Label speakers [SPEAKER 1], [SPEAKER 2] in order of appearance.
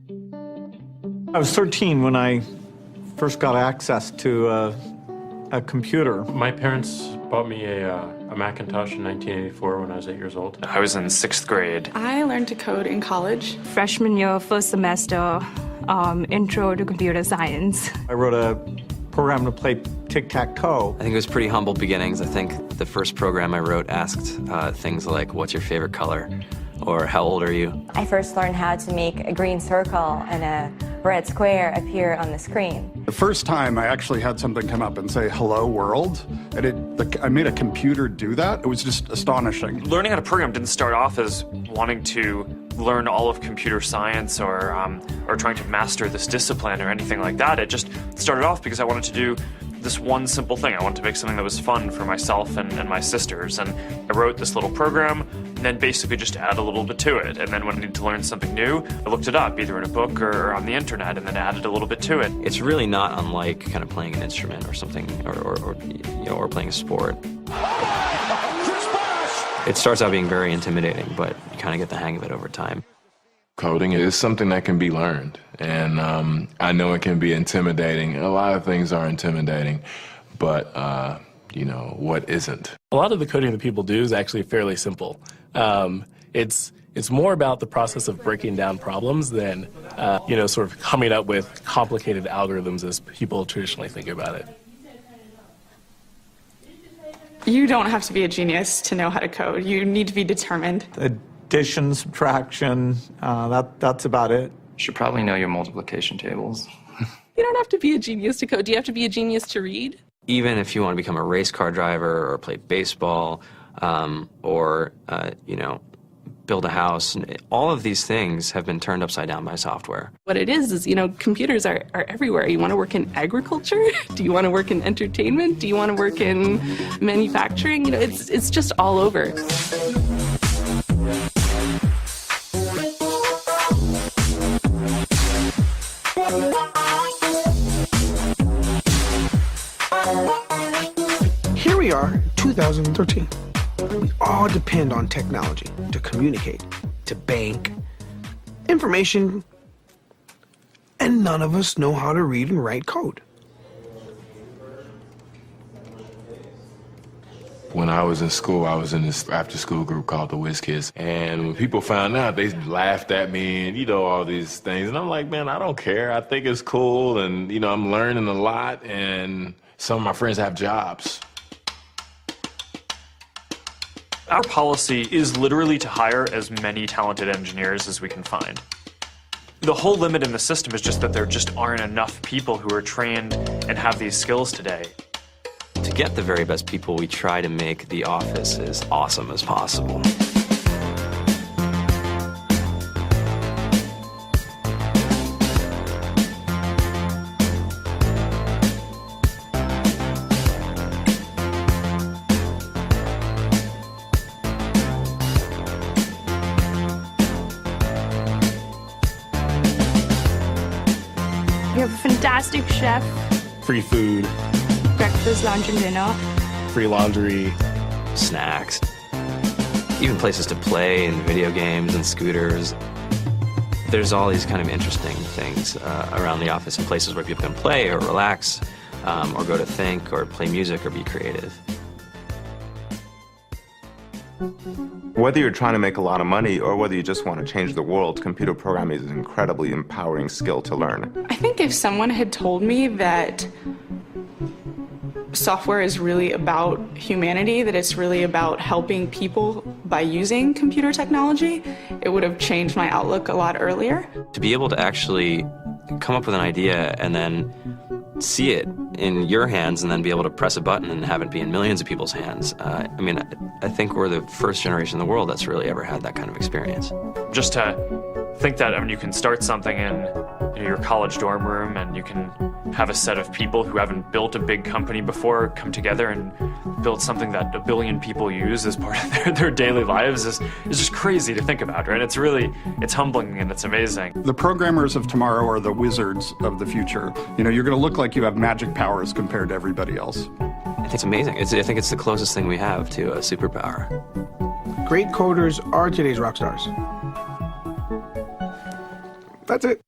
[SPEAKER 1] I was 13 when I first got access to a computer.
[SPEAKER 2] My parents bought me a Macintosh in 1984 when I was 8 years old.
[SPEAKER 3] I was in 6th grade.
[SPEAKER 4] I learned to code in college.
[SPEAKER 5] Freshman year, first semester, intro to computer science.
[SPEAKER 1] I wrote a program to play tic-tac-toe.
[SPEAKER 6] I think it was pretty humble beginnings. I think the first program I wrote asked things like, what's your favorite color? Or how old are you?
[SPEAKER 7] I first learned how to make a green circle and a red square appear on the screen.
[SPEAKER 8] The first time I actually had something come up and say, hello world, and I made a computer do that. It was just astonishing.
[SPEAKER 3] Learning how to program didn't start off as wanting to learn all of computer science or trying to master this discipline or anything like that. It just started off because I wanted to do this one simple thing. I wanted to make something that was fun for myself and my sisters. And I wrote this little program and then basically just add a little bit to it. And then when I needed to learn something new, I looked it up either in a book or on the internet and then added a little bit to it.
[SPEAKER 6] It's really not unlike kind of playing an instrument or something, or playing a sport. It starts out being very intimidating, but you kind of get the hang of it over time.
[SPEAKER 9] Coding is something that can be learned, and I know it can be intimidating. A lot of things are intimidating, but what isn't?
[SPEAKER 10] A lot of the coding that people do is actually fairly simple. It's more about the process of breaking down problems than sort of coming up with complicated algorithms as people traditionally think about it.
[SPEAKER 4] You don't have to be a genius to know how to code. You need to be determined.
[SPEAKER 1] Addition, subtraction, that's about it.
[SPEAKER 3] You should probably know your multiplication tables.
[SPEAKER 11] You don't have to be a genius to code. Do you have to be a genius to read?
[SPEAKER 6] Even if you want to become a race car driver or play baseball or build a house, all of these things have been turned upside down by software.
[SPEAKER 11] What it is, computers are everywhere. You want to work in agriculture? Do you want to work in entertainment? Do you want to work in manufacturing? It's just all over.
[SPEAKER 12] Here we are, 2013. We all depend on technology to communicate, to bank, information, and none of us know how to read and write code.
[SPEAKER 9] When I was in school, I was in this after-school group called the Whiz Kids. And when people found out, they laughed at me and, all these things. And I'm like, man, I don't care. I think it's cool. And, I'm learning a lot. And some of my friends have jobs.
[SPEAKER 3] Our policy is literally to hire as many talented engineers as we can find. The whole limit in the system is just that there just aren't enough people who are trained and have these skills today.
[SPEAKER 6] To get the very best people, we try to make the office as awesome as possible.
[SPEAKER 5] We have a fantastic chef.
[SPEAKER 10] Free food,
[SPEAKER 5] Breakfast, lunch, and dinner.
[SPEAKER 10] free laundry,
[SPEAKER 6] snacks, even places to play and video games and scooters. There's all these kind of interesting things around the office and places where people can play or relax or go to think or play music or be creative.
[SPEAKER 13] Whether you're trying to make a lot of money or whether you just want to change the world, computer programming is an incredibly empowering skill to learn.
[SPEAKER 4] I think if someone had told me that software is really about humanity, that it's really about helping people by using computer technology, it would have changed my outlook a lot earlier.
[SPEAKER 6] To be able to actually come up with an idea and then see it in your hands and then be able to press a button and have it be in millions of people's hands. I think we're the first generation in the world that's really ever had that kind of experience.
[SPEAKER 3] Just to think that you can start something in your college dorm room and you can have a set of people who haven't built a big company before come together and build something that 1 billion people use as part of their daily lives is just crazy to think about, right? It's humbling and it's amazing.
[SPEAKER 8] The programmers of tomorrow are the wizards of the future. You're going to look like you have magic powers compared to everybody else.
[SPEAKER 6] I think it's amazing. I think it's the closest thing we have to a superpower.
[SPEAKER 12] Great coders are today's rock stars. That's it.